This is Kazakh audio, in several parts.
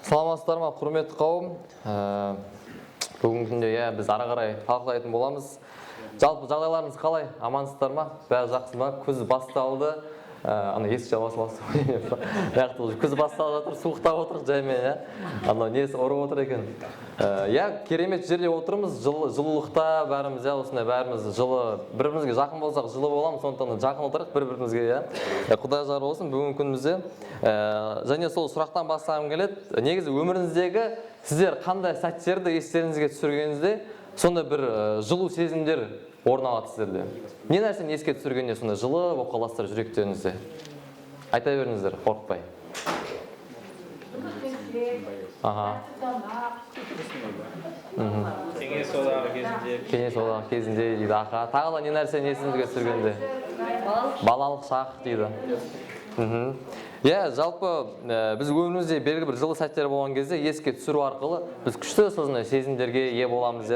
Саламатсыздар ма, құрметті қауым. Бүгінгі күнде біз ары қарай талқылайтын боламыз. Жалпы жағдайларыңыз қалай? Амансыздар ма? Бәрі жақсы ма? Күз басталды. Ана есік жабасы. Күз басталып жатыр, суықтап отырық жаймен, ана несі ұрып отыр екен. Керемет жерде отырмыз, жылылықта бәріміз, осындай бәріміз жылы, бір-бірімізге жақын болсақ жылы боламыз, сондықтан жақын отырық бір-бірімізге, Құдай жар болсын бүгінгі күнімізде. Және сол сұрақтан бастағым келеді. Негізі өміріңіздегі сіздер қандай сәттерді естеріңізге түсіргеніңізде сонда бір жылу сезімдер орын алады сіздерде. Не нәрсені еске түсіргенде сонда жылы болып қаласыздар жүректеріңізде? Айта беріңіздер, қорықпай. Кеңес одағы кезінде дейді, аха. Тағы да не нәрсені есіңізге түсіргенде? Балалық шақ дейді. Жалпы біз өмірімізде белгілі бір жылы сәттер болған кезде еске түсіру арқылы біз күшті сондай сезімдерге ие боламыз.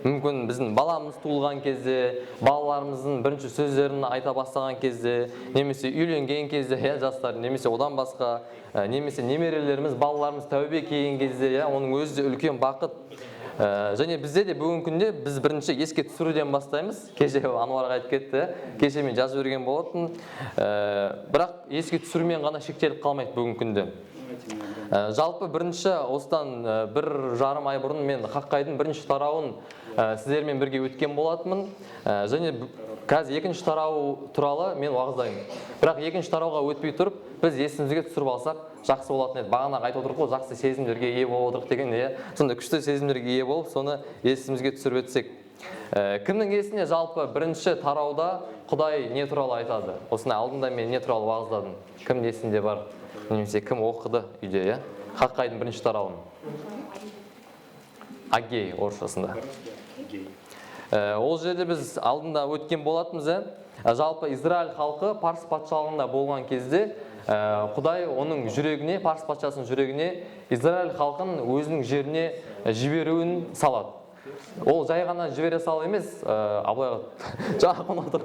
Мүмкін біздің баламыз туылған кезде, балаларымыздың бірінші сөздерін айта бастаған кезде, немесе үйленген кезде, жастар, немесе одан басқа, немесе немерелеріміз, балаларымыз тәубе келген кезде, оның өзі де үлкен бақыт. Және бізде де бүгінгі күнде біз бірінші еске түсіруден бастаймыз. Кеше Ануарға айтып кетті, кеше мен жазып берген болатын. Бірақ еске түсірумен ғана шектеліп қалмайды бүгінгі күнде. Жалпы бірінші осыдан 1,5 ай бұрын мен Хаққайдың бірінші тарауын сіздермен бірге өткен болатынмын. Және қазір екінші тарау туралы мен уағыздаймын. Бірақ екінші тарауға өтпей тұрып, біз есімізге түсіріп алсақ жақсы болатын еді. Бағана айтып отырық қой, жақсы сезімдерге ие болып отырық деген, сонда күшті сезімдерге ие болып, соны есімізге түсіріп өтсек. Кімнің есіне жалпы бірінші тарауда Құдай не туралы айтады? Осыны алдында мен не туралы уағыздадым? Кім есінде бар? Немесе кім оқыды үйде, Хаққайдың бірінші тарауын? Агей орысшасында. Ол жерде біз алдында өткен болатымыз. Жалпы Израиль халқы Парс патшалығында болған кезде Құдай оның жүрегіне, Парс патшасының жүрегіне Израиль халқын өзінің жеріне жіберуін салады. Ол жай ғана жібере салу емес, абылайға жақын отыр.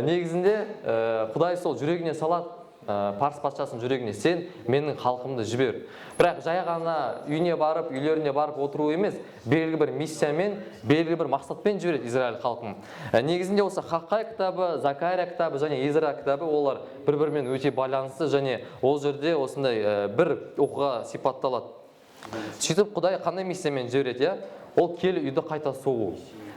Негізінде Құдай сол жүрегіне салады, Парс патшасының жүрегіне, сен менің халқымды жібер. Бірақ жай ғана үйіне барып, үйлеріне барып отыру емес, белгілі бір миссиямен, белгілі бір мақсатпен жібереді Израиль халқын. Негізінде осы Хаққай кітабы, Закария кітабы және Изра кітабы олар бір-бірімен өте байланысты, және ол жерде осындай бір оқиға сипатталады. Сөйтіп Құдай қандай миссиямен жібереді? Ол киелі үйді қайта соғу.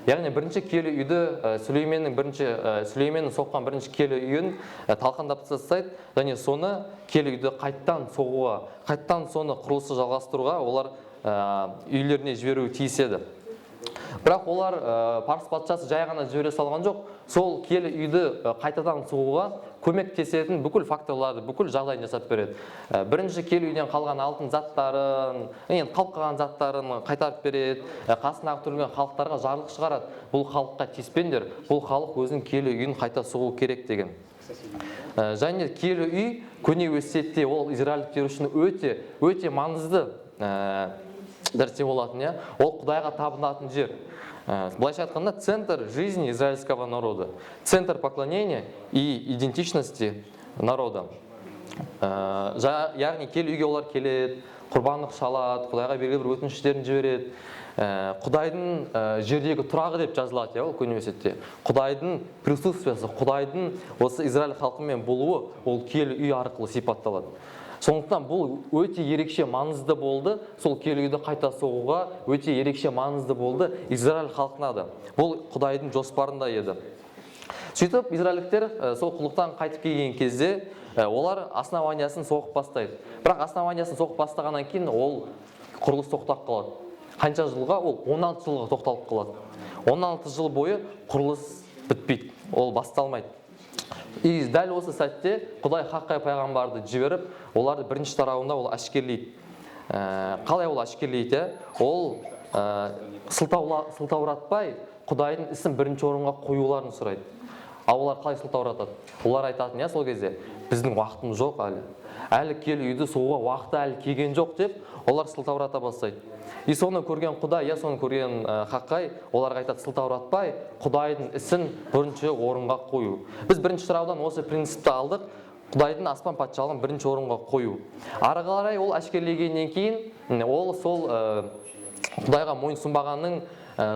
Яғни бірінші киелі үйді Сүлейменнің соққан бірінші киелі үйін талқандап тастайды, және соны киелі үйді қайттан соғуға, қайттан соны құрылысы жалғастыруға олар үйлеріне жіберуі тиіс еді. Бірақ олар Парс патшасы жай ғана жібере салған жоқ, сол киелі үйді қайтадан соғуға көмектесетін бүкіл факторларды, бүкіл жағдайын жасап береді. Бірінші киелі үйден қалған алтын заттарын, қалып қалған заттарын қайтарып береді, қасындағы түрілген халықтарға жарлық шығарады. Бұл халыққа тиіспеңдер, бұл халық өзінің киелі үйін қайта соғу керек деген. Және киелі үй көне өсиетте ол израильдіктер үшін өте маңызды нәрсе болатын, ол Құдайға табынатын жер. Былайша айтқанда, центр жизни израильского народа, центр поклонения и идентичности народа. Яғни киелі үйге олар келеді, құрбандық шалады, Құдайға белгілі бір өтініштерін жібереді. Құдайдың жердегі тұрағы деп жазылады, ол көне өсиетте. Құдайдың присутствиясы, Құдайдың осы Израиль халқымен болуы ол киелі үй арқылы сипатталады. Сондықтан бұл өте ерекше маңызды болды, сол киелі үйді қайта соғуға өте ерекше маңызды болды Израиль халқына да. Бұл Құдайдың жоспарында еді. Сөйтіп, израильдіктер сол құлдықтан қайтып келген кезде олар основаниясын соғып бастайды. Бірақ основаниясын соғып бастағаннан кейін ол құрылыс тоқтап қалады. Қанша жылға? Ол 16 жылға тоқталып қалады. 16 жыл бойы құрылыс бітпейді, ол басталмайды. И дәл осы сәтте Құдай Хаққай пайғамбарды жіберіп, оларды бірінші тарауында ол әшкерлейді. Қалай ол әшкерлейді? Ол сылтауратпай Құдайдың ісін бірінші орынға қоюларын сұрайды. Ал олар қалай сылтауратады? Олар айтатын, сол кезде біздің уақытымыз жоқ әлі. Әлі киелі үйді соғуға уақыты әлі келген жоқ деп, олар сылтаурата бастайды. И соны көрген Құдай, соны көрген Хаққай, оларға айтады, сылтауратпай Құдайдың ісін бірінші орынға қою. Біз бірінші тараудан осы принципті алдық. Құдайдың аспан патшалығын бірінші орынға қою. Ары қарай ол әшкерелегеннен кейін ол сол Құдайға мойынсұнбағанның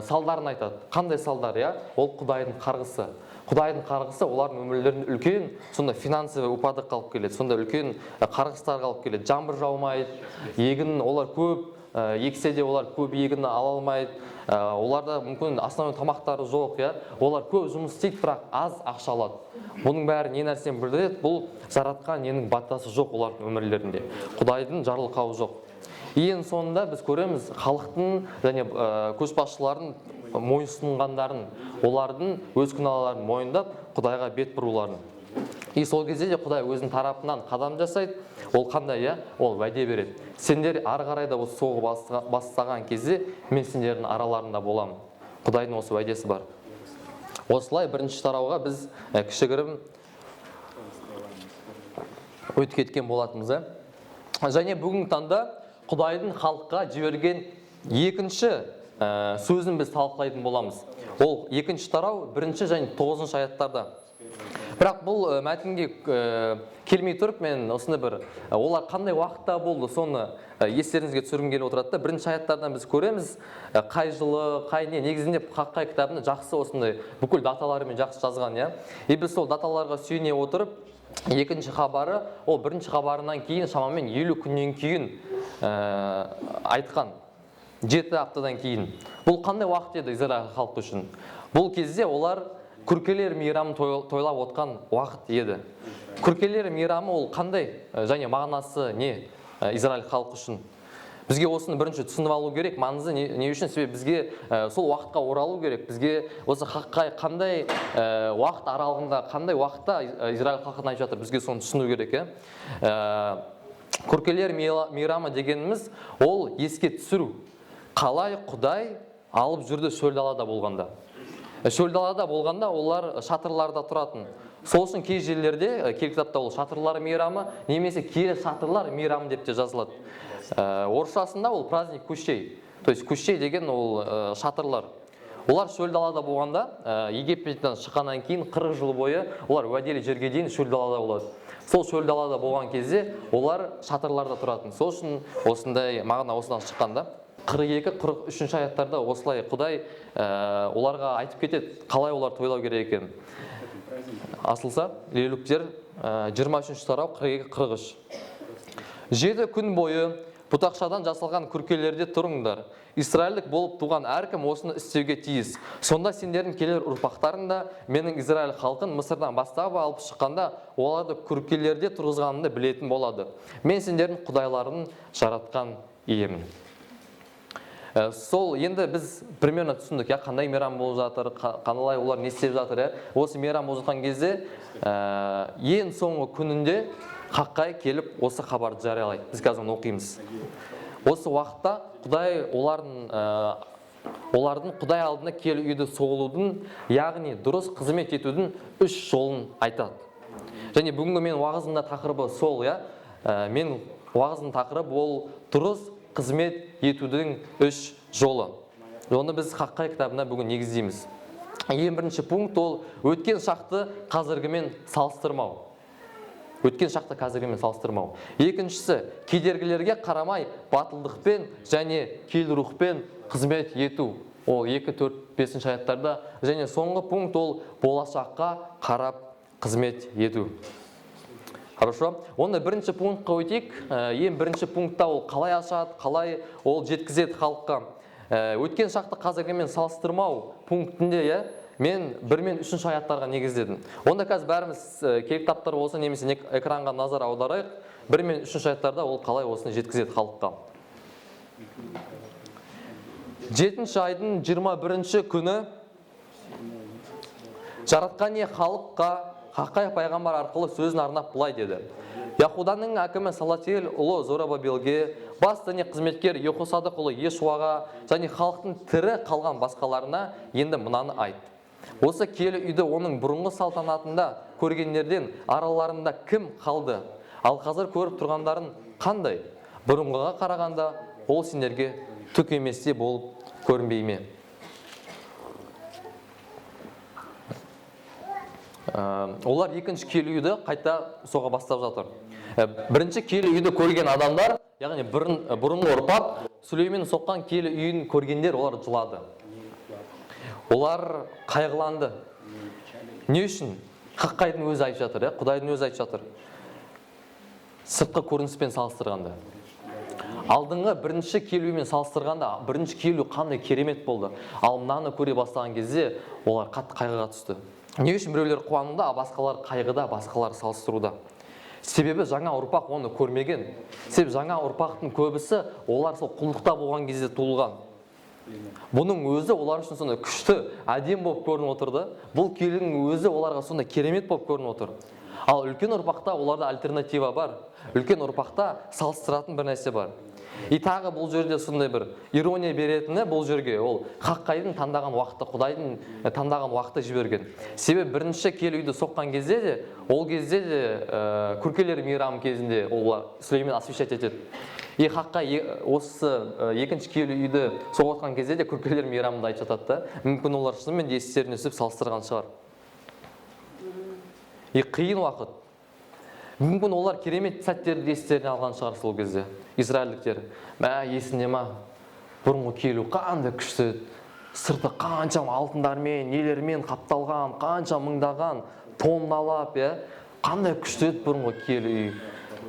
салдарын айтады. Қандай салдар, иә? Ол Құдайдың қарғысы. Құдайдың қарғысы олардың өмірлерінде үлкен, сонда финансовый упадок қалып келеді. Сонда үлкен қарғыстар қалып келеді. Жаңбыр жаумайды, егін олар көп ексе де олар көп егінді ала алмайды. Оларда мүмкін основной тамақтары жоқ, иә? Олар көп жұмыс істейді, бірақ аз ақша алады. Бұның бәрі не нәрсені білдіреді? Бұл жаратқан ненің батасы жоқ олардың өмірлерінде. Құдайдың жарылқауы жоқ. Ең соңында біз көреміз халықтың және көшбасшылардың мойынсұнғандарын, олардың өз күнәларын мойындап Құдайға бет бұруларын. И сол кезде де Құдай өзінің тарапынан қадам жасайды. Ол қандай, иә? Ол уәде береді. Сендер ары қарай да осы соғып бастаған кезде мен сендердің араларында боламын. Құдайдың осы уәдесі бар. Осылай бірінші тарауға біз кішігірім өтіп кеткен болатынбыз. Және бүгінгі таңда Құдайдың халыққа жіберген екінші сөзін біз талқылайтын боламыз. Ол екінші тарау 1 және 9 аяттарда. Бірақ бұл мәтінге келмей тұрып, мен осыны бір олар қандай уақытта болды, соны естеріңізге түсіргім келіп отырады. Бірінші аяттардан біз көреміз, қай жылы, қай не, негізінде Хаққай кітабында жақсы осындай бүкіл даталарымен жақсы жазған, иә. И біз сол даталарға сүйене отырып, екінші хабары, ол бірінші хабарынан кейін шамамен 50 күннен кейін айтқан. 7 аптадан кейін. Бұл қандай уақыт еді Израиль халқы үшін? Бұл кезде олар Күркелер мейрамын тойлап отқан уақыт еді. Күркелер мейрамы ол қандай және мағынасы не Израиль халқы үшін? Бізге осыны бірінші түсініп алу керек. Маңызы не үшін? Себебі бізге сол уақытқа оралу керек. Бізге осы Хаққай қандай уақыт аралығында, қандай уақытта Израиль халқын айтып жатыр, бізге соны түсіну керек. Күркелер мейрамы дегеніміз ол еске түсіру. Қалай Құдай алып жүрді шөл далада болғанда. Шөл далада болғанда олар шатырларда тұратын. Сол үшін кей жерлерде, кей кітапта ол шатырлар мейрамы, немесе киелі шатырлар мейрамы деп те жазылады. Орысшасында ол праздник кущей. То есть кущей деген ол шатырлар. Олар шөл далада болғанда, Египеттен шыққаннан кейін 40 жыл бойы олар уәделі жерге дейін шөл далада болады. Сол шөл далада болған кезде олар шатырларда тұратын. Сол үшін осындай мағына осыдан шыққанда 42-43 аяттарда осылай Құдай оларға айтып кетеді, қалай олар тойлау керек екен. Асылса, Левиттер 23 тарау 42-43. 7 күн бойы бұтақшадан жасалған күркелерде тұрыңдар. Израильдік болып туған әркім осыны істеуге тиіс. Сонда сендердің келер ұрпақтарында менің Израиль халқын Мысырдан бастап алып шыққанда оларды күркелерде тұрғызғанымды білетін болады. Мен сендердің құдайларын жаратқан иемін. Сол енді біз примерно түсіндік, қандай мейрам болып жатыр, қандай олар не істеп жатыр. Осы мейрам болып жатқан кезде ең соңғы күнінде Хаққай келіп осы хабарды жариялайды. Біз қазір оқимыз. Осы уақытта Құдай олардың Құдай алдына келіп үйді соғылудың, яғни дұрыс қызмет етудің 3 жолын айтады. Және бүгінгі мен уағызымда тақырыбы сол, мен уағызым тақырыбы ол дұрыс қызмет етудің 3 жолы. Оны біз Хаққай кітабына бүгін негіздейміз. Ең бірінші пункт ол өткен шақты қазіргімен салыстырмау. Өткен шақты қазіргімен салыстырмау. Екіншісі, кедергілерге қарамай батылдықпен және кел рухпен қызмет ету. Ол 2, 4, 5 аяттарда. Және соңғы пункт ол болашаққа қарап қызмет ету. Хорошо. Оны бірінші пунктқа өтейік. Ең бірінші пунктта ол қалай ашады, қалай ол жеткізеді халыққа. Өткен шақты қазіргімен салыстырмау пунктінде мен 1 мен 3 аяттарға негіздедім. Онда қазір бәріміз кітаптар болса немесе экранға назар аударайық. 1 мен 3 аяттарда ол қалай осыны жеткізеді халыққа. 7 айдың 21 күні жаратқан не халыққа Хаққай пайғамбар арқылы сөзін арнап былай деді. Яхуданың әкімі Салатиэль ұлы Зоробабелге, бас діни қызметкер Йехосадық ұлы Иешуаға және халықтың тірі қалған басқаларына енді мынаны айт. Осы киелі үйді оның бұрынғы салтанатында көргендерден араларында кім қалды? Ал қазір көріп тұрғандарын қандай? Бұрынғыға қарағанда ол сендерге түк еместе болып көрінбей ме? Олар екінші киелі үйді қайта соға бастап жатыр. Бірінші киелі үйді көрген адамдар, яғни бұрынғы ұрпақ Сүлеймен соққан киелі үйін көргендер, олар жылады. Олар қайғыланды. Не үшін? Хаққайдың өзі айтып жатыр, Құдайдың өзі айтып жатыр. Сыртқы көрініспен салыстырғанда. Алдыңғы бірінші киелі үймен салыстырғанда, бірінші киелі үй қандай керемет болды. Ал мынаны көре бастаған кезде олар қатты қайғыға түсті. Не үшін біреулер қуануда, басқалар қайғыда, басқалар салыстыруда? Себебі жаңа ұрпақ оны көрмеген. Себебі жаңа ұрпақтың көбісі олар сол құлдықта болған кезде туылған. Бұның өзі олар үшін сондай күшті, әдем болып көрініп отырды. Бұл киелінің өзі оларға сондай керемет болып көрініп отыр. Ал үлкен ұрпақта оларда альтернатива бар. Үлкен ұрпақта салыстыратын бір нәрсе бар. И тағы бұл жерде сондай бір ирония беретіні бұл жерге ол Хаққайдың таңдаған уақыты, Құдайдың таңдаған уақыты жіберген. Себебі бірінші киелі үйді соққан кезде де, ол кезде де күркелер мейрамы кезінде олар Сүлеймен освящать етеді. И Хаққай осы екінші киелі үйді соғатқан кезде де күркелер мейрамында айтып жатады. Мүмкін олар шынымен де естеріне түсіп салыстырған шығар. И қиын уақыт. Мүмкін олар керемет сәттерді естеріне алған шығар сол кезде. Израильдіктер. Есінде ма? Бұрынғы киелі қандай күшті, сырты қанша алтындармен, нелермен қапталған, қанша мыңдаған, тонналап, қандай күшті еді бұрынғы киелі үй.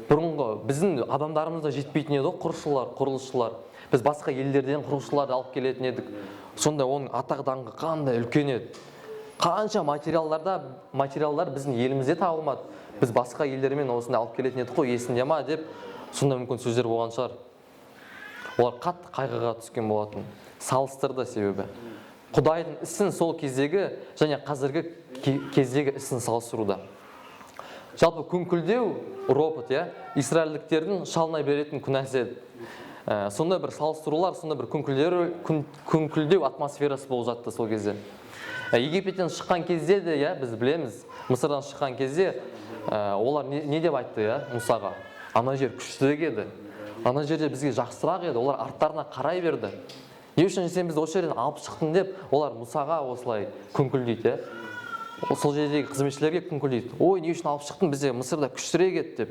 Бұрынғы біздің адамдарымызда жетпейтін еді құрылысшылар. Біз басқа елдерден құрылысшыларды алып келетін едік. Сонда оның атақ даңқы қандай үлкен еді. Қанша материалдар біздің елімізде табылмады. Біз басқа елдермен осында алып келетін едік қой, есінде ма деп, сонда мүмкін сөздер болған шығар. Олар қатты қайғыға түскен болатын. Салыстырды себебі. Құдайдың ісін сол кездегі және қазіргі кездегі ісін салыстыруда. Жалпы күңкілдеу ропот, израильдіктердің шалынай беретін күнәсі еді. Сонда бір салыстырулар, сонда бір күңкілдеу атмосферасы болып жатты сол кезде. Египеттен шыққан кезде де, біз білеміз, Мысырдан шыққан кезде олар не деп айтты, Мұсаға? Ана жер күштірек еді. Ана жерде бізге жақсырақ еді. Олар арттарына қарай берді. Не үшін сен бізді осы жерден алып шықтың деп, олар Мұсаға осылай күңкілдейді. Сол жердегі қызметшілерге күңкілдейді. Ой, не үшін алып шықтың, бізде Мысырда күштірек еді деп.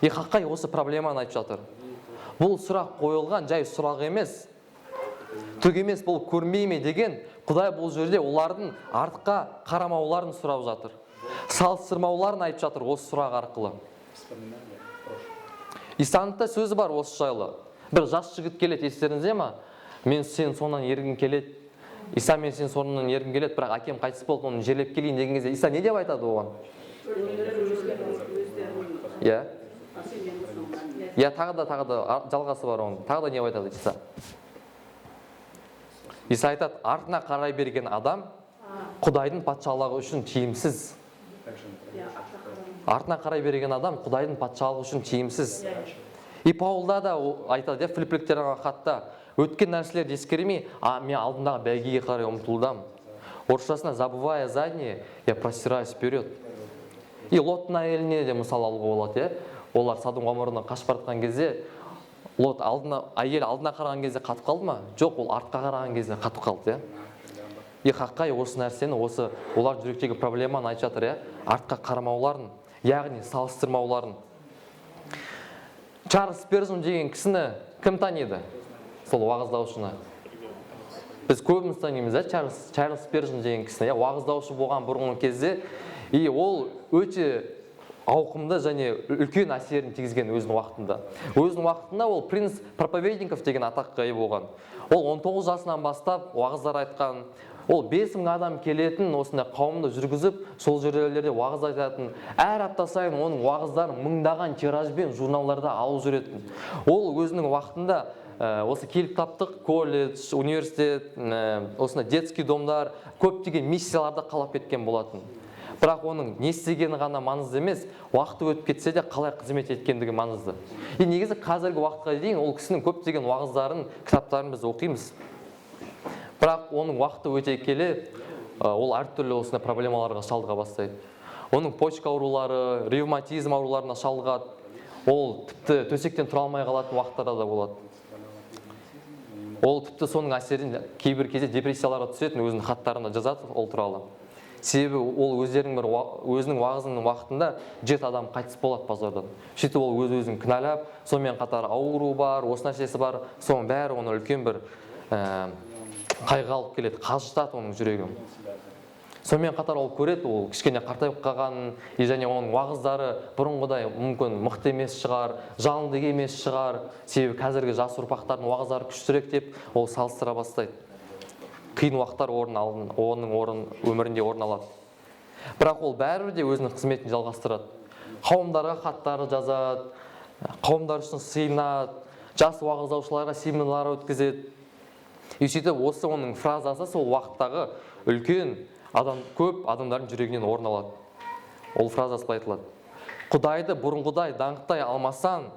И Хаққай осы проблеманы айтып жатыр. Бұл сұрақ қойылған жай сұрақ емес. Түк емес, бұл көрмей ме деген, Құдай бұл жерде олардың артқа қарамауларын сұрап жатыр. Салыстырмауларын айтып жатыр осы сұрақ арқылы. Исаның сөзі бар осы жайлы. Бір жас жігіт келеді, естеріңізде ма? Мен сен соңынан ергім келеді. Иса мен сен соңынан ергім келеді, бірақ әкем қайтыс болып, оны жерлеп келейін деген кезде Иса не деп айтады оған? Тағы да жалғасы бар оның. Тағы да не айтады Иса? Иса айтады, артына қарай берген адам Құдайдың патшалығы үшін тиімсіз. Артына қарай берген адам Құдайдың патшалығы үшін тиімсіз. И Паулда да айтады, Филиппиліктерге хатта, өткен нәрселерді ескермей, мен алдымдағы бәйгеге қарай ұмтылдым. Орысшасына забывая заднее, я простираюсь вперед. И Лоттың әйеліне де мысал алуға болады, олар Содом Гоморрадан қашып бара кезде, Лот әйел алдына қараған кезде қатып қалды ма? Жоқ, ол артқа қараған кезде қатып қалды. И Хаққай осы нәрсені, олар жүректегі проблеманы айтып жатыр, артқа қарамауларын, яғни салыстырмауларын. Чарльз Спержон деген кісіні кім таниды? Сол уағыздаушыны. Біз көбіміз танимыз, Чарльз Спержон деген кісіні, уағыздаушы болған бұрынғы кезде, и ол өте ауқымды және үлкен әсерін тигізген өзінің уақытында. Өзінің уақытында ол принц проповедников деген атаққа ие болған. Ол 19 жасынан бастап уағыздар айтқан, ол 5000 адам келетін осындай қауымды жүргізіп, сол жерлерде уағыз айтатын. Әр апта сайын оның уағыздарын мыңдаған тиражбен журналдарда алып жүретін. Ол өзінің уақытында осы келіп таптық колледж, университет, осындай детский домдар, көптеген миссияларда қалап кеткен болатын. Бірақ оның не істегені ғана маңызды емес, уақыты өтіп кетсе де қалай қызмет еткендігі маңызды. И негізі қазіргі уақытқа дейін ол кісінің көптеген уағыздарын, кітаптарын біз оқимыз. Бірақ оның уақыты өте келе, ол әртүрлі осындай проблемаларға шалдыға бастайды. Оның почка аурулары, ревматизм ауруларына шалдығады. Ол тіпті төсектен тұра алмай қалатын уақыттарда да болады. Ол тіпті соның әсерін кейбір кезде депрессияларға түсетін өзінің хаттарында жазады ол туралы. Себебі ол өзінің уағызының уақытында 7 адам қайтыс болады базардан. Сөйтіп ол өзін кінәлап, сонымен қатар ауру бар, осы нәрсесі бар, соның бәрі оны үлкен бір қайғы алып келеді, қажытады оның жүрегін. Сонымен қатар ол көреді, ол кішкене қартайып қалғанын, және оның уағыздары бұрынғыдай мүмкін мықты емес шығар, жалынды емес шығар, себебі қазіргі жас ұрпақтардың уағыздары күштірек деп ол салыстыра бастайды. Қиын уақыттар оның өмірінде орын алады. Бірақ ол бәрібір де өзінің қызметін жалғастырады. Қауымдарға хаттары жазады, қауымдар үшін сыйынады, жас уағыздаушыларға семинар өткізеді. Сөйтіп осы оның фразасы сол уақыттағы үлкен көп адамдардың жүрегінен орын алады. Ол фразасы былай айтылады: Құдайды бұрынғыдай даңқтай алмасаң,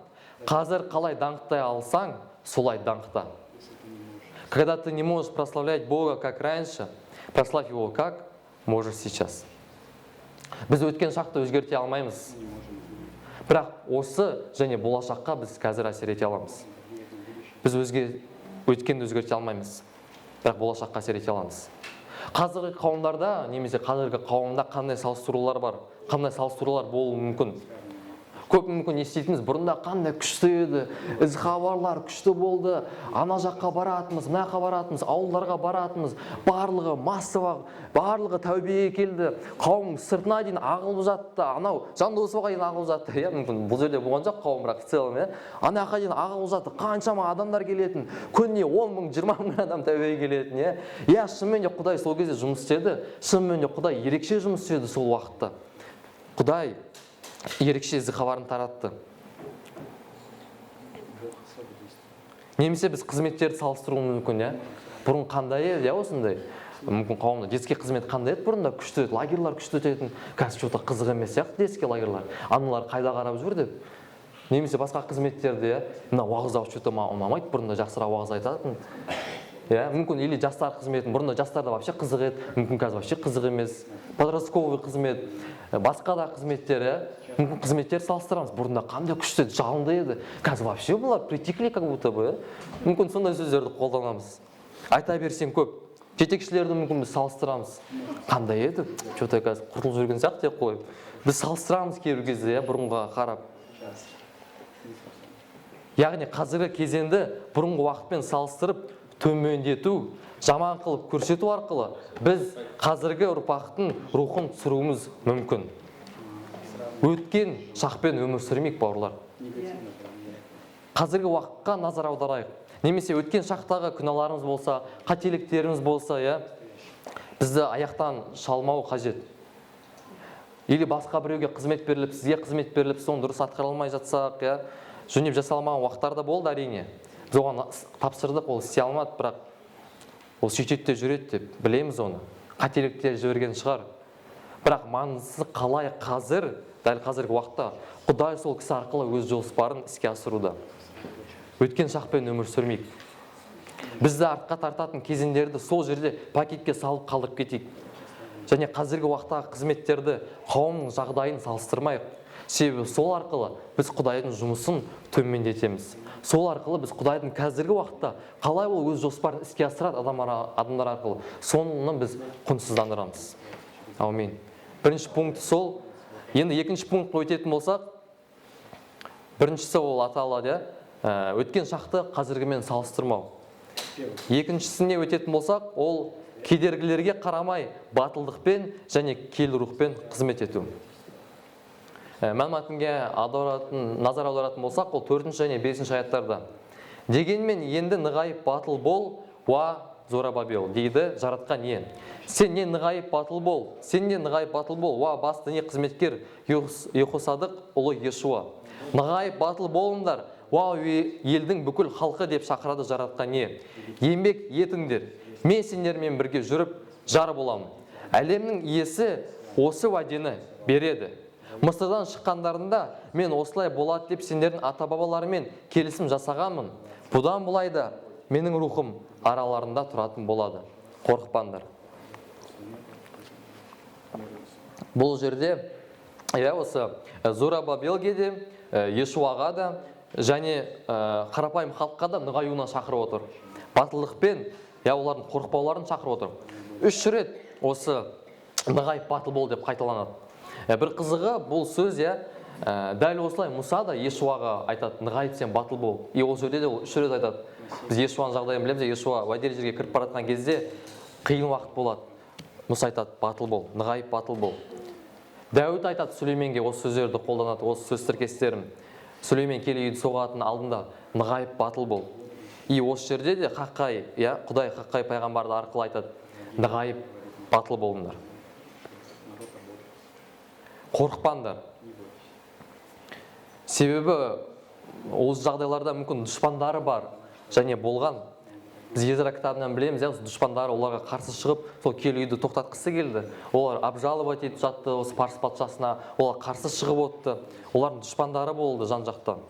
қазір қалай даңқтай алсаң, солай даңқта. Когда ты не можешь прославлять Бога как раньше, прославь его как можешь сейчас. Біз өткен шақты өзгерте алмаймыз. Бірақ осы және болашаққа біз қазір әсер ете аламыз. Біз өткенді өзгерте алмаймыз. Бірақ болашаққа әсер ете аламыз. Қазіргі қауымдарда, немесе қазіргі қауымда қандай салыстырулар бар, қандай салыстырулар болуы мүмкін. Көп мүмкін еститініміз, бұрында қандай күшті еді, із-хабарлар күшті болды, ана жаққа баратымыз, мына жаққа баратымыз, ауылдарға баратымыз, барлығы массова, барлығы тәубеге келді, қауым сыртына дейін ағылып жатты, анау Жандосовға дейін ағылып жатты, мүмкін бұл жерде болған жоқ қауым, бірақ в целом, ана жаққа дейін ағылып жатты, қаншама адамдар келетін, күніне 10 мың, 20 мың адам тәубеге келетін, шынымен де Құдай сол кезде жұмыс істеді, шынымен де Құдай ерекше жұмыс істеді сол уақытта. Құдай ерекше із-хабарын таратты. Немесе біз қызметтерді салыстыруымыз мүмкін, бұрын қандай еді, осындай. Мүмкін қауымда детский қызмет қандай еді, бұрында күшті еді, лагерлар күшті өтетін, қазір что-то қызық емес сияқты детский лагерлар. Аналар қайда қарап жүр деп. Немесе басқа қызметтерде, мына уағыздаушы что-то маған ұнамайды, бұрында жақсырақ уағыз айтатын. Мүмкін или жастар қызметін, бұрында жастарда вообще қызық еді, мүмкін қазір вообще қызық емес. Подростковый қызмет, басқа да қызметтер, мүмкін қызметтер салыстырамыз. Бұрында қандай күшті жалынды еді, қазір вообще бұлар притихли как будто бы. Мүмкін сондай сөздерді қолданамыз. Айта берсең көп. Жетекшілерді мүмкін біз салыстырамыз. Қандай еді? Что-то қазір құртылып жүрген сияқты деп қойып. Біз салыстырамыз кейбір кезде, бұрынға қарап. Яғни қазіргі кезеңді бұрынғы уақытпен салыстырып, төмендету, жаман қылып көрсету арқылы біз қазіргі ұрпақтың рухын түсіруіміз мүмкін. Өткен шақпен өмір сүрмейік, бауырлар. Қазіргі уақытқа назар аударайық. Немесе өткен шақтағы күнәларымыз болса, қателіктеріміз болса, бізді аяқтан шалмау қажет. Или басқа біреуге қызмет беріліп, сізге қызмет беріліп, соны дұрыс атқара алмай жатсақ, жөнеп жасалмаған уақыттарда болды әрине. Біз оған тапсырдық, ол істей алмады, бірақ ол сөйтеді де жүреді деп білеміз оны. Қателіктер жіберген шығар. Бірақ маңыздысы қалай қазір, дәл қазіргі уақытта Құдай сол кісі арқылы өз жоспарын іске асыруда. Өткен шақпен өмір сүрмейік. Бізді артқа тартатын кезеңдерді сол жерде пакетке салып қалдырып кетейік. Және қазіргі уақыттағы қызметтерді қауымның жағдайын салыстырмайық. Себебі сол арқылы біз Құдайдың жұмысын төмендетеміз. Сол арқылы біз Құдайдың қазіргі уақытта қалай ол өз жоспарын іске асырады адамдар арқылы, соны біз құнсыздандырамыз. Аумин. Бірінші пункт сол. Енді екінші пунктқа өтетін болсақ, біріншісі ол аталады, өткен шақты қазіргімен салыстырмау. Екіншісіне өтетін болсақ, ол кедергілерге қарамай батылдықпен және кел рухпен қызмет ету. Мәліметінге назар аударатын болсақ, ол 4 және 5 аяттарда. Дегенмен енді нығайып батыл бол, уа Зоробабел дейді жаратқан ие. Сен не нығайып батыл бол, уа бас діни қызметкер Ехосадық ұлы Ешуа. Нығайып батыл болыңдар, уа елдің бүкіл халқы деп шақырады жаратқан ие. Еңбек етіңдер, мен сендермен бірге жүріп жар боламын. Әлемнің иесі осы уәдені береді. Мысырдан шыққандарында мен осылай болады деп сендердің ата-бабаларымен келісім жасағанмын. Бұдан бұлай да менің рухым араларында тұратын болады. Қорықпаңдар. Бұл жерде осы Зоробабелге де, Ешуаға да және қарапайым халыққа да нығаюына шақырып отыр. Батылдықпен олардың қорықпауларын шақырып отыр. 3 рет осы нығайып батыл бол деп қайталанады. Бір қызығы бұл сөз дәл осылай Мұса да Иешуаға айтады, нығайып сен батыл бол. Ол жерде де ол 3 рет айтады. Біз Иешуаның жағдайын білеміз, Иешуа уәделі жерге кіріп бара жатқан кезде қиын уақыт болады. Мұса айтады, батыл бол, нығайып батыл бол. Дәуіт айтады Сүлейменге осы сөздерді қолданады, осы сөз тіркестерін. Сүлеймен келе үйді соғатын алдында нығайып батыл бол. Осы жерде де Хаққай, Құдай Хаққай пайғамбарды арқылы айтады, нығайып батыл болыңдар. Қорықпаңдар. Себебі осы жағдайларда мүмкін дұшпандары бар және болған. Біз Езра кітабынан білеміз, дұшпандары оларға қарсы шығып, сол келі үйді тоқтатқысы келді. Олар обжаловать етіп жатты осы Парс патшасына, олар қарсы шығып отты. Олардың дұшпандары болды жан-жақтан.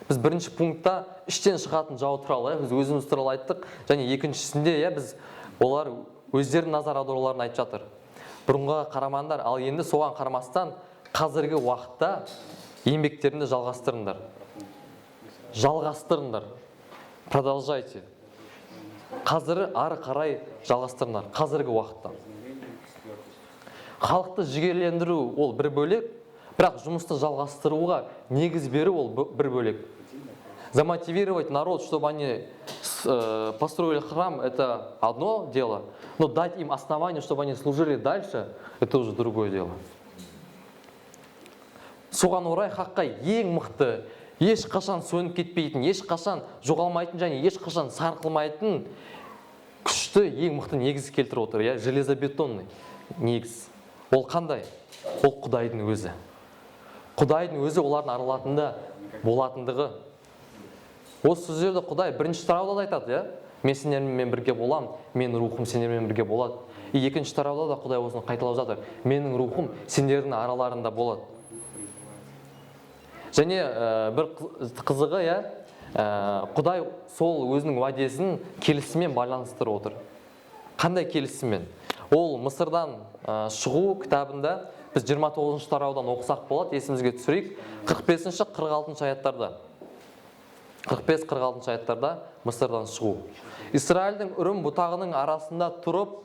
Біз бірінші пунктта іштен шығатын жау туралы, біз өзіміз туралы айттық, және екіншісінде біз олар өздерінің назар аударуларын айтып жатыр. Бұрынғы қарамандар, ал енді соған қарамастан қазіргі уақытта еңбектеріңді жалғастырыңдар. Жалғастырыңдар. Продолжайте. Қазірі ары қарай жалғастырыңдар. Қазіргі уақытта. Халықты жігерлендіру ол бір бөлек, бірақ жұмысты жалғастыруға негіз беру ол бір бөлек. Замотивировать народ, чтобы они построили храм, это одно дело, но дать им основание, чтобы они служили дальше, это уже другое дело. Соған орай Хаққа ең мықты, ешқашан сөніп кетпейтін, ешқашан жоғалмайтын және ешқашан сарқылмайтын күшті ең мықты негіз келтіріп отыр, железобетонный негіз. Ол қандай? Ол Құдайдың өзі. Құдайдың өзі олардың аралатында болатындығы. Осы сөздерді Құдай бірінші тарауда да айтады, мен сендермен бірге болам, менің рухым сендермен бірге болады. Екінші тарауда да Құдай осыны қайталап жатыр, менің рухым сендердің араларында болады. Және бір қызығы, Құдай сол өзінің уәдесін келісіммен байланыстырып отыр. Қандай келісіммен? Ол Мысырдан шығу кітабында біз 29 тараудан оқысақ болады, есімізге түсірейік, 45-46 аяттарда. 45-46 аяттарда Мысырдан шығу. Израильдің үрім бұтағының арасында тұрып,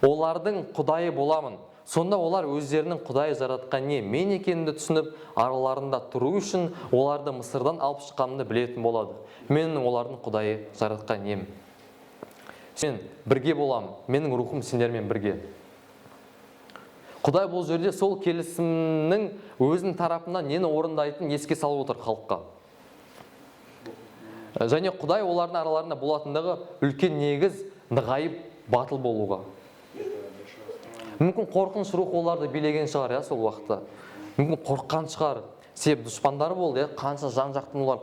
олардың Құдайы боламын. Сонда олар өздерінің Құдайы жаратқан не мен екенімді түсініп, араларында тұру үшін оларды Мысырдан алып шыққанымды білетін болады. Менің олардың Құдайы жаратқан нем. Сен бірге болам, менің рухым сендермен бірге. Құдай бұл жерде сол келісімнің өзінің тарапынан нені орындайтын еске салып отыр халыққа. Және Құдай олардың араларында болатындығы үлкен негіз нығайып батыл болуға. Мүмкін қорқыныш рух оларды билеген шығар, сол уақытта. Мүмкін қорыққан шығар. Себебі дұшпандары болды, қанша жан-жақтан олар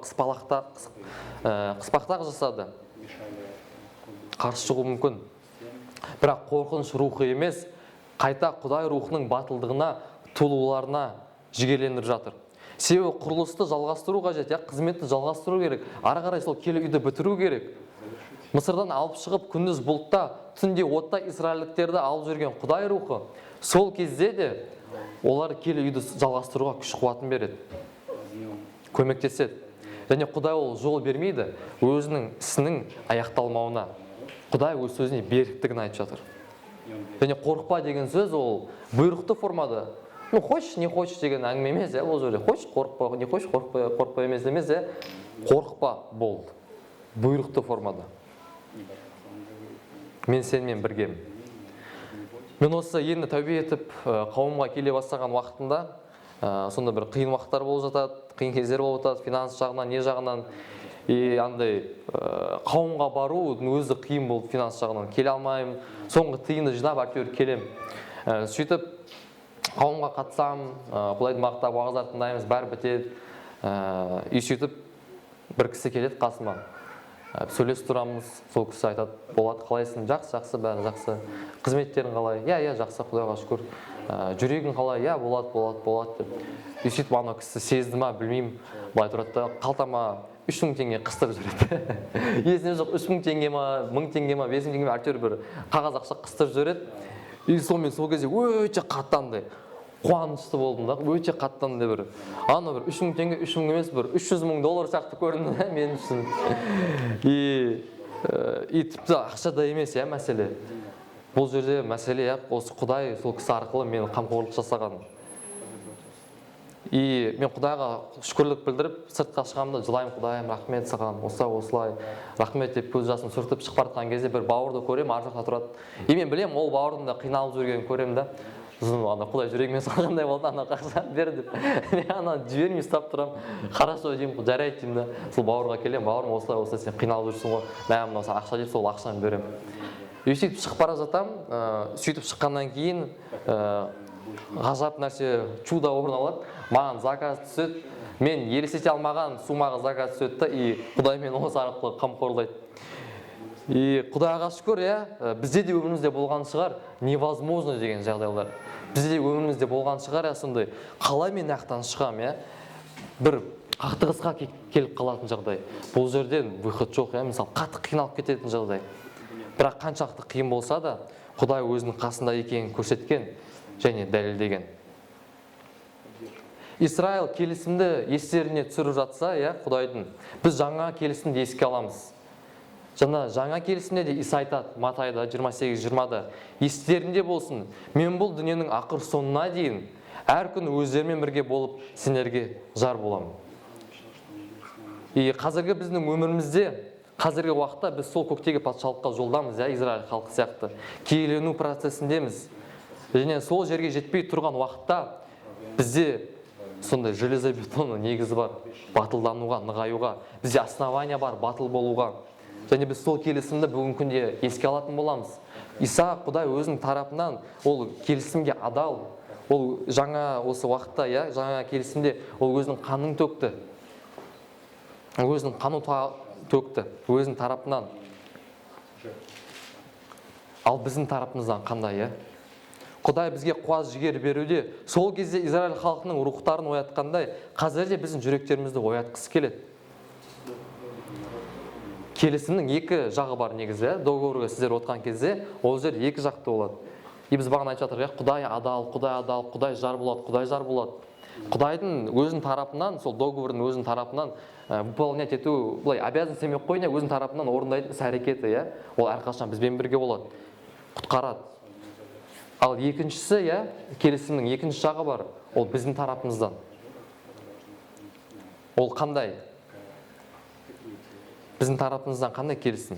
қыспақтақ жасады. Қарсы шығу мүмкін. Бірақ қорқыныш рухы емес, қайта Құдай рухының батылдығына, толуларына жігерлендіріп жатыр. Себебі құрылысты жалғастыру қажет, қызметті жалғастыру керек, ары қарай сол келі үйді бітіру керек. Мысырдан алып шығып күндіз бұлтта, түнде отта израильдіктерді алып жүрген Құдай рухы сол кезде де олар келі үйді жалғастыруға күш қуатын береді, көмектеседі. Және Құдай ол жол бермейді өзінің ісінің аяқталмауына. Құдай өз сөзіне беріктігін айтып жатыр. Және қорықпа деген сөз ол бұйрықты формада. Хочешь, не хочешь деген әңгіме емес, ол жерде. Хочешь, қорықпа, не хочешь, қорықпа емес, қорықпа болды. Бұйрықты формада. Мен сенімен біргемін. Мен осы енді тәубе етіп қауымға келе бастаған уақытында, сонда бір қиын уақыттар болып жатады, қиын кездер болып жатады, финанс жағынан, не жағынан, андай қауымға бару өзі қиын болды, финанс жағынан келе алмаймын. Соңғы тиынды жинап әйтеуір келем. Сөйтіп қауымға қатысам, Құдайды мақтап, уағыздар тыңдаймыз, бәрі бітеді. И сөйтіп бір кісі келеді қасыма. Сөйлесіп тұрамыз, сол кісі айтады, болады, қалайсың? Жақсы, бәрі жақсы. Қызметтерің қалай? Жақсы, Құдайға шүкір. Жүрегің қалай? Болады деп. И сөйтіп ана кісі сезді ма, білмеймін, былай тұрады да, қалтама 3000 теңге қыстырып жібереді. Есіне жоқ, 3000 теңге ма, 1000 теңге ма, 5000 теңге ма, әйтеуір бір қағаз ақша қыстырып жібереді. И сонымен сол кезде өте қаттанды. Қуанышты болдым да, өте қаттанды бір. Ана бір 3000 теңге, 3000 емес, бір $300,000 сияқты көрінді мен үшін. И тіпті ақшада емес, мәселе. Бұл жерде мәселе осы Құдай сол кісі арқылы мені қамқорлық жасаған. И мен Құдайға шүкірлік білдіріп, сыртқа шығамын да жылаймын: Құдайым, рахмет саған, осылай, рахмет деп көз жасын сүртіп шығып бара жатқан кезде бір бауырды көремін, ар жақта тұрады. И мен білемін, ол бауырдың да қиналып жүргенін көремін да. Құдай жүрегіме салғандай болды, ана қақса бер деп. Мен ана жібермей ұстап тұрамын. Хорошо деймін, жарайды деймін да. Сол бауырға келемін: бауырым, осылай сен қиналып жүрсің ғой, мә мынау саған ақша деп, сол ақшаны беремін. И сөйтіп шығып бара жатамын. Сөйтіп шыққаннан кейін ғажап нәрсе, чудо орын алады. Маған заказ түседі. Мен елестете алмаған суммаға заказ түседі да, и Құдай мені осы арқылы қамқорлайды. И Құдайға шүкір, бізде де өмірімізде болған шығар невозможно деген жағдайлар. Бізде де өмірімізде болған шығар, сондай қалай мен ақтан шығам, бір қақтығысқа келіп қалатын жағдай. Бұл жерден выход жоқ, мысалы қатты қиналып кететін жағдай. Бірақ қаншалықты қиын болса да, Құдай өзінің қасында екенін көрсеткен және дәлелдеген. Израиль келісімді естеріне түсіріп жатса, Құдайдың, біз жаңа келісімді еске аламыз. Жаңа келісімде де Иса айтады, Матайда 28-20-да: естерінде болсын, мен бұл дүниенің ақыр соңына дейін әр күн өздерімен бірге болып сендерге жар боламын. И қазіргі біздің өмірімізде, қазіргі уақытта біз сол көктегі патшалыққа жолдамыз, Израиль халқы сияқты. Киелену процесіндеміз. Және сол жерге жетпей тұрған уақытта бізде сондай железобетонның негізі бар, батылдануға, нығаюға. Бізде основания бар, батыл болуға. Және біз сол келісімді бүгін күнде еске алатын боламыз. Иса, Құдай өзінің тарапынан ол келісімге адал. Ол жаңа осы уақытта, жаңа келісімде ол өзінің қанын төкті. Өзінің қанын төкті, өзінің тарапынан. Ал біздің тарапымыздан қандай, Құдай бізге қуат жігер беруде, сол кезде Израиль халқының рухтарын оятқандай, қазір де біздің жүректерімізді оятқысы келеді. Келісімнің екі жағы бар негізі, договорға сіздер отқан кезде, ол жер екі жақты болады. И біз бағана айтып жатырмыз, Құдай адал, Құдай жар болады. Құдайдың өзінің тарапынан, сол договордың өзінің тарапынан выполнять ету, былай обязан семей қойына өзінің тарапынан орындайтын іс-әрекеті, ол әрқашан бізбен бірге болады, құтқарады. Ал екіншісі, келісімнің екінші жағы бар, ол біздің тарапымыздан. Ол қандай? Біздің тарапымыздан қандай келісім?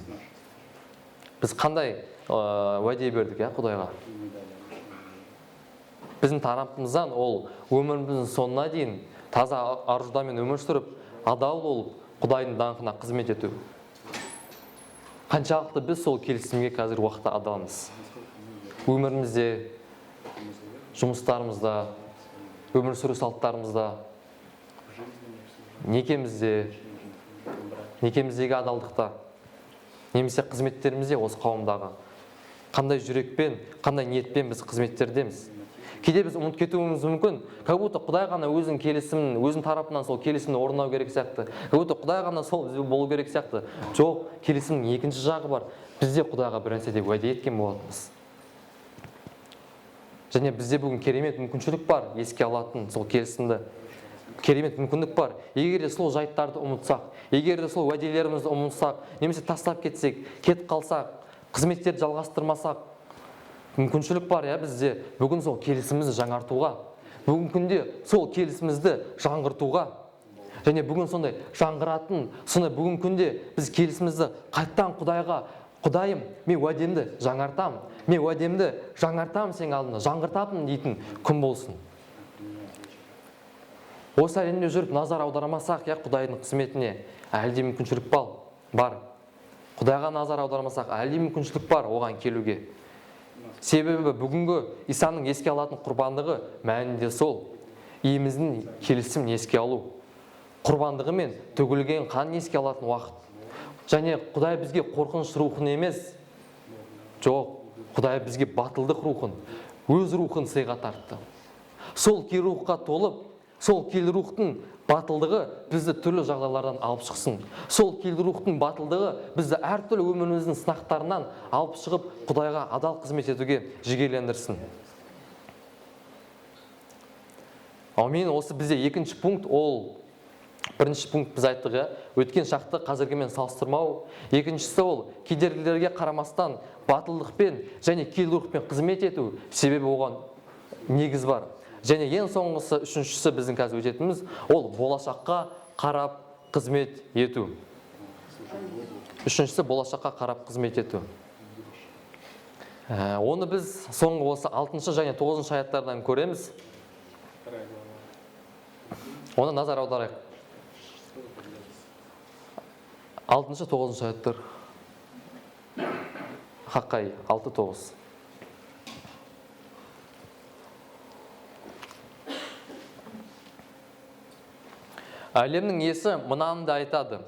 Біз қандай уәде бердік, Құдайға? Біздің тарапымыздан ол өміріміздің соңына дейін таза ар-жудамен өмір сүріп, адал болып, Құдайдың даңқына қызмет ету. Қаншалықты біз сол келісімге қазір уақытта адалмыз? Өмірімізде, жұмыстарымызда, өмір сүру салттарымызда, некеміздегі адалдықта, немесе қызметтерімізде, осы қауымдағы қандай жүрекпен, қандай ниетпен біз қызметтердеміз. Кейде біз ұмытып кетуіміз мүмкін, как будто Құдай ғана өзінің келісімін, өзінің тарапынан сол келісімді орындау керек сияқты. Как будто Құдай ғана сол бізбен болу керек сияқты. Жоқ, келісімнің екінші жағы бар. Бізде Құдайға бір нәрсе деп уәде еткен болатынбыз. Және бізде бүгін керемет мүмкіншілік бар, еске алатын сол келісімді. Керемет мүмкіндік бар. Егер де сол жайттарды ұмытсақ, егер де сол уәделерімізді ұмытсақ, немесе тастап кетсек, кетіп қалсақ, қызметтерді жалғастырмасақ, мүмкіншілік бар, бізде бүгін сол келісімізді жаңартуға, бүгін күнде сол келісімізді жаңғыртуға, және бүгін сондай жаңғыратын, сондай бүгін күнде біз келісімізді қайттан Құдайға: Құдайым, мен уәдемді жаңартам сен алдында, жаңғыртамын дейтін күн болсын. Осы әлемде жүріп назар аударамасақ, Құдайдың қызметіне, әлде мүмкіншілік бар. Құдайға назар аударамасақ, әлде мүмкіншілік бар оған келуге. Себебі бүгінгі Исаның еске алатын құрбандығы мәнінде сол. Иеміздің келісімін еске алу. Құрбандығы мен төгілген қанын еске алатын уақыт. Және Құдай бізге қорқыныш рухын емес, жоқ, Құдай бізге батылдық рухын, өз рухын сыйға тартты. Сол кел рухқа толып, сол кел рухтың батылдығы бізді түрлі жағдайлардан алып шықсын. Сол кел рухтың батылдығы бізді әртүрлі өміріміздің сынақтарынан алып шығып, Құдайға адал қызмет етуге жігерлендірсін. Ал мен осы бізде екінші пункт, ол Бірінші пункт біз айттық, өткен шақты қазіргімен салыстырмау. Екіншісі ол кедергілерге қарамастан батылдықпен және келгірлікпен қызмет ету, себебі оған негіз бар. Және ең соңғысы, үшіншісі біздің қазір өтетіміз, ол болашаққа қарап қызмет ету. Үшіншісі болашаққа қарап қызмет ету. Оны біз соңғы осы 6 және 9 аяттардан көреміз. Оны назар аударайық. 6-9 аяттар. Хаққай 6-9. Әлемнің иесі мынаны да айтады.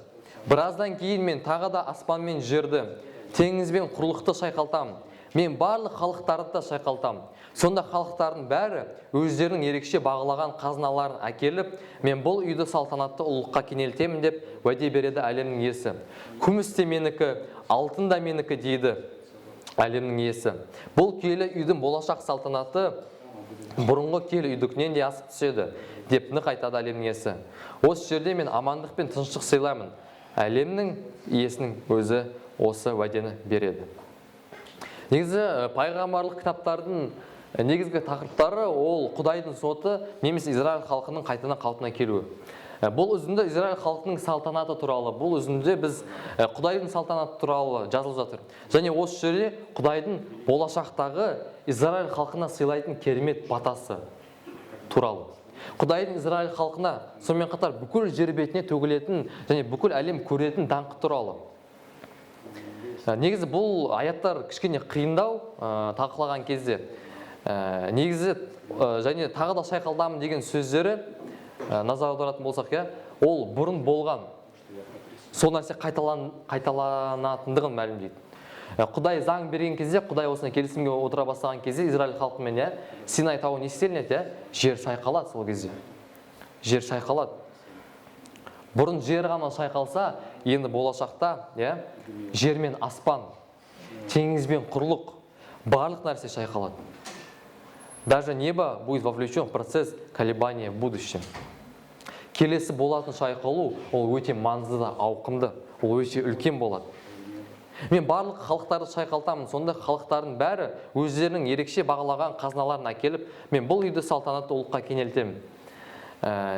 Біраздан кейін мен тағы да аспан мен жерді, теңіз бен құрлықты шайқалтам. Мен барлық халықтарды да шайқалтам. Сонда халықтардың бәрі өздерінің ерекше бағалаған қазыналарын әкеліп, мен бұл үйді салтанатты ұлыққа кенелтемін деп уәде береді әлемнің иесі. Күміс те менікі, алтын да менікі дейді әлемнің иесі. Бұл киелі үйдің болашақ салтанаты бұрынғы киелі үйдікінен де асып түседі деп нық айтады әлемнің иесі. Осы жерде мен амандық пен тыныштық сыйлаймын. Әлемнің иесінің өзі осы уәдені береді. Негізі пайғамбарлық кітаптардың негізгі тақырыптары ол Құдайдың соты немесе Израиль халқының қайтадан қалпына келуі. Бұл үзінді Израиль халқының салтанаты туралы, бұл үзінде біз Құдайдың салтанаты туралы жазылып жатыр. Және осы жерде Құдайдың болашақтағы Израиль халқына сыйлайтын керемет батасы туралы. Құдайдың Израиль халқына сонымен қатар бүкіл жер бетіне төгілетін және бүкіл әлем көретін даңқы туралы. Негізі бұл аяттар кішкене қиындау талқылаған кезде. Негізі және тағы да шайқалтамын деген сөздері назар аударатын болсақ, ол бұрын болған сол нәрсе қайталанатындығын мәлімдейді. Құдай заң берген кезде, Құдай осына келісімге отыра бастаған кезде Израиль халқымен Синай тауы не істелінеді? Жер шайқалады сол кезде. Жер шайқалады. Бұрын жер ғана шайқалса, енді болашақта жер мен аспан, теңіз бен құрлық, барлық нәрсе шайқалады. Даже небо будет вовлечен в процесс колебания в будущем. Келесі болатын шайқалу, ол өте маңызды да ауқымды, ол өте үлкен болады. Мен барлық халықтарды шайқалтамын, сонда халықтардың бәрі өздерінің ерекше бағалаған қазыналарын әкеліп, мен бұл үйді салтанатты ұлыққа кенелтемін.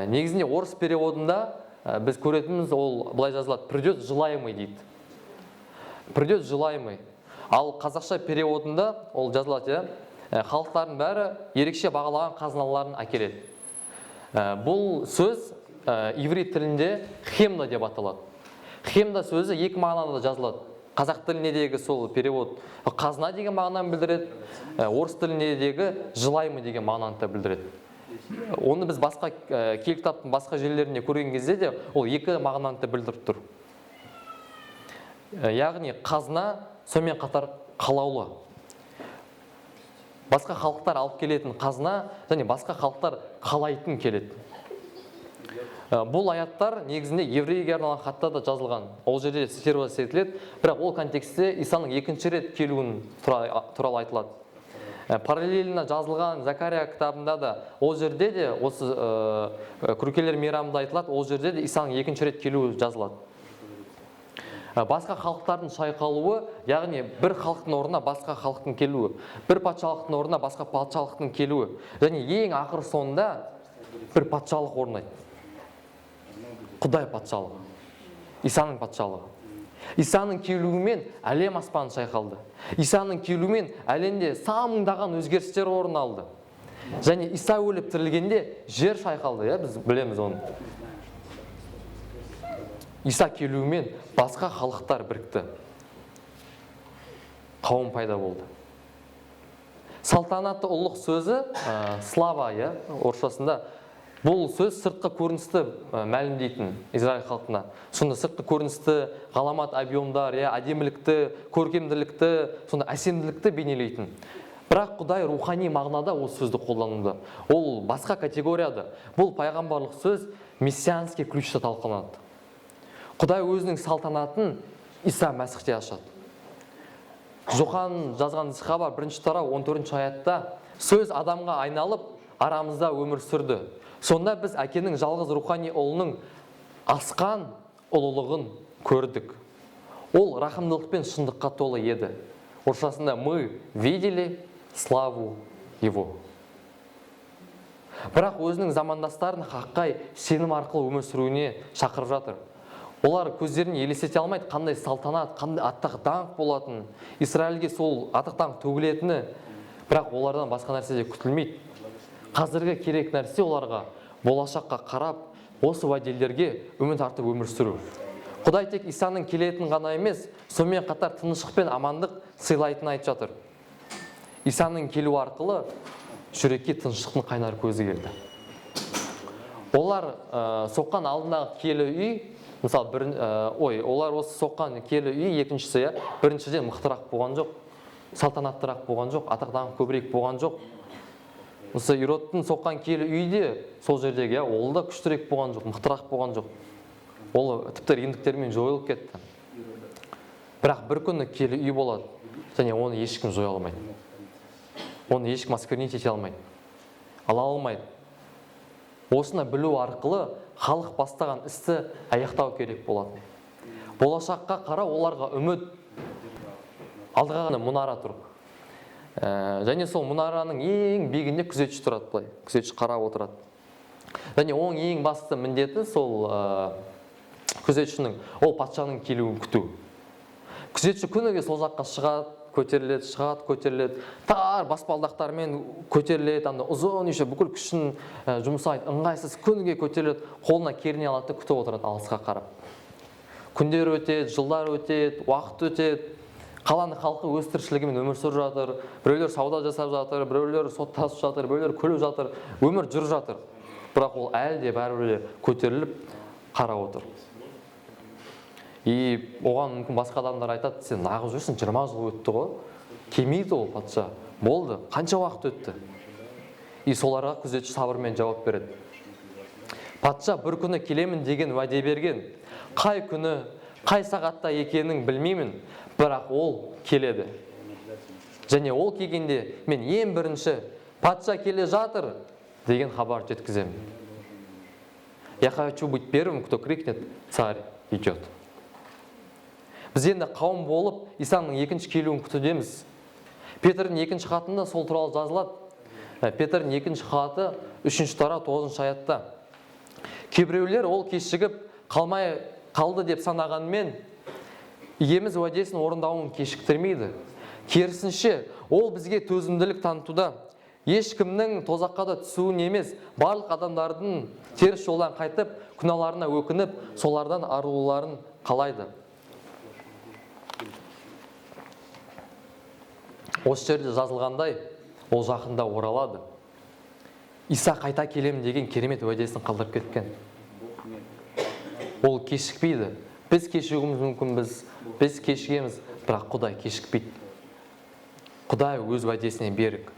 Негізінде орыс переводында біз көретініміз ол былай жазылады: придет желаемый дейді. Придет желаемый. Ал қазақша переводында ол жазылады: халықтардың бәрі ерекше бағалаған қазыналарын әкеледі. Бұл сөз иврит тілінде хемда деп аталады. Хемда сөзі екі мағынада жазылады. Қазақ тіліндегі сол перевод қазына деген мағынаны білдіреді, орыс тіліндегі желаемый деген мағынаны да білдіреді. Оны біз басқа киелі кітаптың басқа жерлерінде көрген кезде де ол екі мағынаны да білдіріп тұр. Яғни қазына сонымен қатар қалаулы. Басқа халықтар алып келетін қазына және басқа халықтар қалайтын келеді. Бұл аяттар негізінде еврейге арналған хатта да жазылған. Ол жерде цитировать етіледі, бірақ ол контекстте Исаның екінші рет келуін туралы айтылады. Параллельно жазылған Закария кітабында да ол жерде де осы күркелер мейрамында айтылады, ол жерде де Исаның екінші рет келуі жазылады. Басқа халықтардың шайқалуы, яғни бір халықтың орнына басқа халықтың келуі, бір патшалықтың орнына басқа патшалықтың келуі, және ең ақыр соңында бір патшалық орнайды. Құдай патшалығы, Исаның патшалығы. Исаның келуімен әлем аспаны шайқалды. Исаның келуімен әлемде сан мыңдаған өзгерістер орын алды. Және Иса өліп тірілгенде жер шайқалды, біз білеміз оны. Иса келуімен басқа халықтар бірікті. Қауым пайда болды. Салтанатты ұлық сөзі слава, орысшасында. Бұл сөз сыртқы көріністі мәлімдейтін Израиль халқына. Сонда сыртқы көріністі, ғаламат объемдар, әдемілікті, көркемділікті, сонда әсемділікті бейнелейтін. Бірақ Құдай рухани мағынада осы сөзді қолдануда. Ол басқа категорияда. Бұл пайғамбарлық сөз мессианский ключта талқыланады. Құдай өзінің салтанатын Иса Мәсіхте ашады. Жохан жазған хабар 1-ші тарау 14-ші аятта сөз адамға айналып арамызда өмір сүрді. Сонда біз әкенің жалғыз рухани ұлының асқан ұлылығын көрдік. Ол рахымдылық пен шындыққа толы еді. Орысшасында мы видели славу его. Бірақ өзінің замандастарын хаққа сенім арқылы өмір сүруіне шақырып жатыр. Олар көздеріне елестете алмайды, қандай салтанат, қандай аттақ даңқ болатын, Израильге сол аттақ даңқ төгілетіні, бірақ олардан басқа нәрсе де күтілмейді. Қазіргі керек нәрсе оларға болашаққа қарап, осы уәделерге үміт артып өмір сүру. Құдай тек Исаның келетінін ғана емес, сонымен қатар тыныштық пен амандық сыйлайтынын айтып жатыр. Исаның келу арқылы жүрекке тыныштықтың қайнар көзі келді. Олар соққан алдындағы киелі үй, мысалы, олар осы соққан киелі үй, екіншісі, біріншіден мықтырақ болған жоқ, салтанаттырақ болған жоқ, атақ-даңқ көбірек болған жоқ. Осы Иродтың соққан киелі үйде сол жердегі, ол да күштірек болған жоқ, мықтырақ болған жоқ. Ол тіпті римдіктермен жойылып кетті. Бірақ бір күні киелі үй болады, және оны ешкім жоя алмайды. Оны ешкім осквернить ете алмайды, ала алмайды. Осыны білу арқылы халық бастаған істі аяқтау керек болады. Болашаққа қара оларға үміт, алдыға ғана мұнара тұр. Және сол мұнараның ең биігінде күзетші тұрады былай, күзетші қарап отырады. Және оның ең басты міндеті сол күзетшінің, ол патшаның келуін күту. Күзетші күніге сол жаққа шығады, көтеріледі, тар баспалдақтармен көтеріледі, ұзын үйше бүкіл күшін жұмсайды, ыңғайсыз күніге көтеріледі, қолына керіне алады, күтіп отырады алысқа қарап. Күндер өтеді, жылдар өтеді, уақыт өтеді, қаланың халқы өз тіршілігімен өмір сүріп жатыр, біреулер сауда жасап жатыр, біреулер соттасып жатыр, біреулер күліп жатыр, өмір жүріп жатыр. Бірақ ол әлі де бәрібір көтеріліп қарап отыр. И оған мүмкін басқа адамдар айтады, сен нағыз жүрсің, 20 жыл өтті ғой. Келмейді ол патша. Болды, қанша уақыт өтті? И соларға күзетші сабырмен жауап береді. Патша бір күні келемін деген уәде берген. Қай күні, қай сағатта екенін білмеймін, бірақ ол келеді. Және ол келгенде мен ең бірінші патша келе жатыр деген хабар жеткіземін. Я хочу быть первым, кто крикнет: царь идет. Біз енді қауым болып, Исаның екінші келуін күтудеміз. Петрдің екінші хатында сол туралы жазылады. Петрдің екінші хаты 3 тарау 9 аятта. Кейбіреулер ол кешігіп қалмай қалды деп санағанмен, иеміз уәдесін орындауын кешіктірмейді. Керісінше, ол бізге төзімділік танытуда, ешкімнің тозаққа да түсуін емес, барлық адамдардың теріс жолдан қайтып, күнәларына өкініп, солардан арылуларын қалайды. Осы жерде жазылғандай, ол жақында оралады. Иса қайта келемін деген керемет уәдесін қалдырып кеткен. Ол кешікпейді. Біз кешігуіміз мүмкін, біз кешігеміз, бірақ Құдай кешікпейді. Құдай өз уәдесіне берік.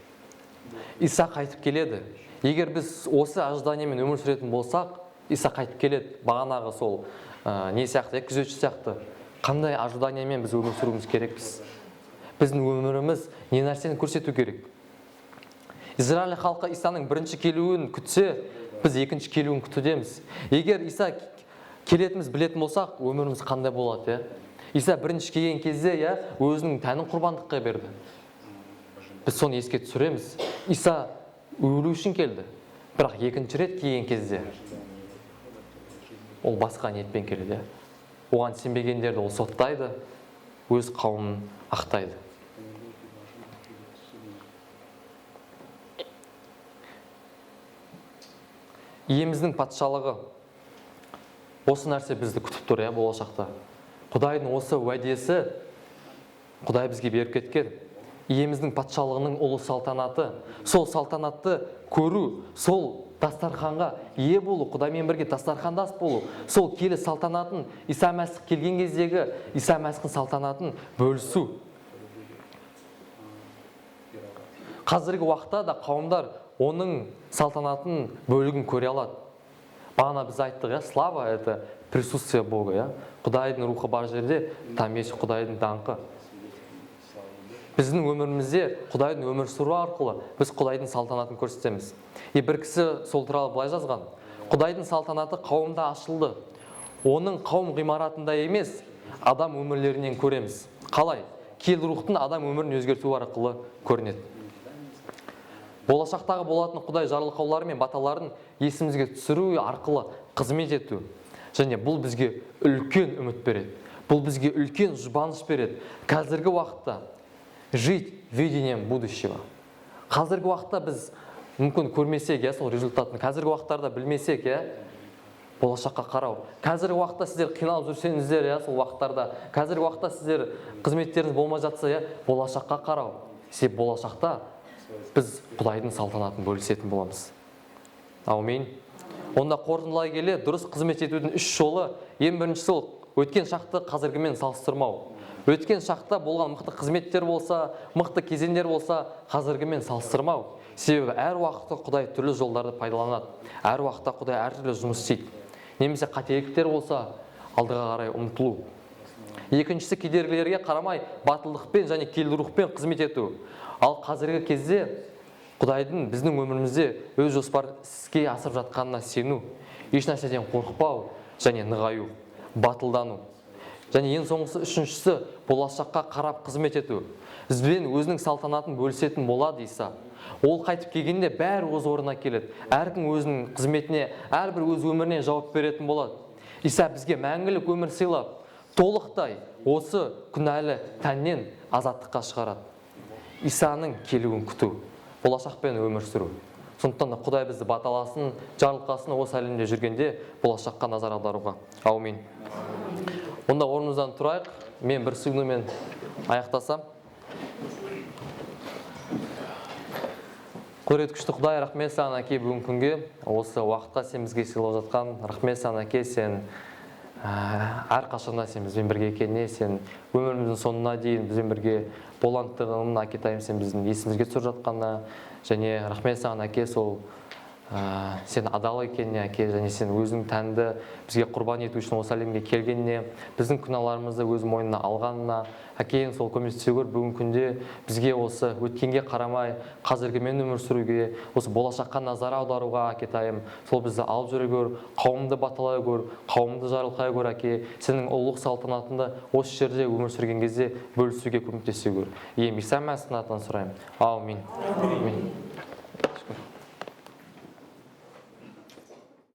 Иса қайтып келеді. Егер біз осы ожиданиемен өмір сүретін болсақ, Иса қайтып келеді. Бағанағы сол не сияқты, күзетші сияқты. Қандай ожиданиемен біз өмір сүруіміз керекпіз? Біздің өміріміз не нәрсені көрсету керек? Израиль халқы Исаның бірінші келуін күтсе, біз екінші келуін күтудеміз. Егер Иса келетіміз білетін болсақ, өміріміз қандай болады? Иса бірінші келген кезде өзінің тәнін құрбандыққа берді. Біз соны еске түсіреміз. Иса өлу үшін келді, бірақ екінші рет келген кезде ол басқа ниетпен келеді. Оған сенбегендерді ол соттайды, өз қауымын ақтайды. Иеміздің патшалығы осы нәрсе бізді күтіп тұр, болашақта. Құдайдың осы уәдесі, Құдай бізге беріп кеткен. Иеміздің патшалығының ұлы салтанаты, сол салтанатты көру, сол дастарханға ие болу, Құдаймен бірге дастархандас болу, сол келі салтанатын, Иса Мәсіх келген кездегі Иса Мәсіхтің салтанатын бөлісу. Қазіргі уақытта да қауымдар оның салтанатын бөлігін көре алады. Бағана біз айттық, слава — это присутствие Бога. Құдайдың рухы бар жерде, там есть Құдайдың даңқы. Біздің өмірімізде Құдайдың өмір сүру арқылы біз Құдайдың салтанатын көрсетеміз. Бір кісі сол туралы былай жазған: Құдайдың салтанаты қауымда ашылды. оның қауым ғимаратында емес, адам өмірлерінен көреміз. Қалай? Киелі рухтың адам өмірін өзгерту арқылы көрінеді. Болашақтағы болатын Құдай жарлықаулары мен баталарын есімізге түсіру арқылы қызмет ету. Және бұл бізге үлкен үміт береді. Бұл бізге үлкен жұбаныш береді. Қазіргі уақытта жить видением будущего. Қазіргі уақытта біз мүмкін көрмесек, сол результатын қазіргі уақыттарда білмесек, болашаққа қарау. Қазіргі уақытта сіздер қиналып жүрсеңіздер, сол уақыттарда, қазіргі уақытта сіздер қызметтеріңіз болмай жатса, болашаққа қарау. Себебі болашақта біз Құдайдың салтанатын бөлісетін боламыз. Аумин. Онда қорытындылай келе, дұрыс қызмет етудің 3 жолы, ең біріншісі ол өткен шақты қазіргімен салыстырмау. Өткен шақта болған мықты қызметтер болса, мықты кезеңдер болса, қазіргімен салыстырмау. Себебі әр уақытта Құдай түрлі жолдарды пайдаланады. Әр уақытта Құдай әртүрлі жұмыс істейді. Немесе қателіктер болса, алдыға қарай ұмтылу. Екіншісі, кедергілерге қарамай батылдықпен және киелі рухпен қызмет ету. Ал қазіргі кезде Құдайдың біздің өмірімізде өз жоспарын іске асырып жатқанына сену, еш нәрседен қорықпау және нығаю, батылдану. Және ең соңғысы, үшіншісі, болашаққа қарап қызмет ету. Бізбен өзінің салтанатын бөлісетін болады Иса. Ол қайтып келгенде бәрі өз орнына келеді. Әркім өзінің қызметіне, әрбір өз өміріне жауап беретін болады. Иса бізге мәңгілік өмір сыйлап, толықтай осы күнәлі тәннен азаттыққа шығарады. Исаның келуін күту, болашақпен өмір сүру. Сондықтан да Құдай бізді баталасын, жарылқасын осы әлемде жүргенде болашаққа назар аударуға. Аумин. Онда орнымыздан тұрайық. Мен бір сыйынумен аяқтасам. Құдіретті күшті Құдай, рахмет саған әке бүгін күнге. Осы уақытқа сен бізге сыйлап жатқан. Рахмет саған әке, сен әрқашанда сен бізбен бірге екеніне, сен өміріміздің соңына дейін бізбен бірге болғандығын әкетайым, сен біздің есімізге түсіріп жатқанына. Және рахмет саған әке, сол сен адал екеніне әке, және сен өзің тәнді бізге құрбан ету үшін осы әлемге келгеніне, біздің күнәларымызды өз мойнына алғанына әкең сол көмектесе көр. Бүгін күнде бізге осы өткенге қарамай қазіргімен өмір сүруге, осы болашаққа назар аударуға әкетайым, сол бізді алып жүре көр, қауымды баталай көр, қауымды жарылқай көр әке, сенің ұлылық салтанатында осы жерде өмір сүрген кезде бөлісуге көмектесе көр. Ием Иса Мәсіхтің атынан сұраймын. Аумин.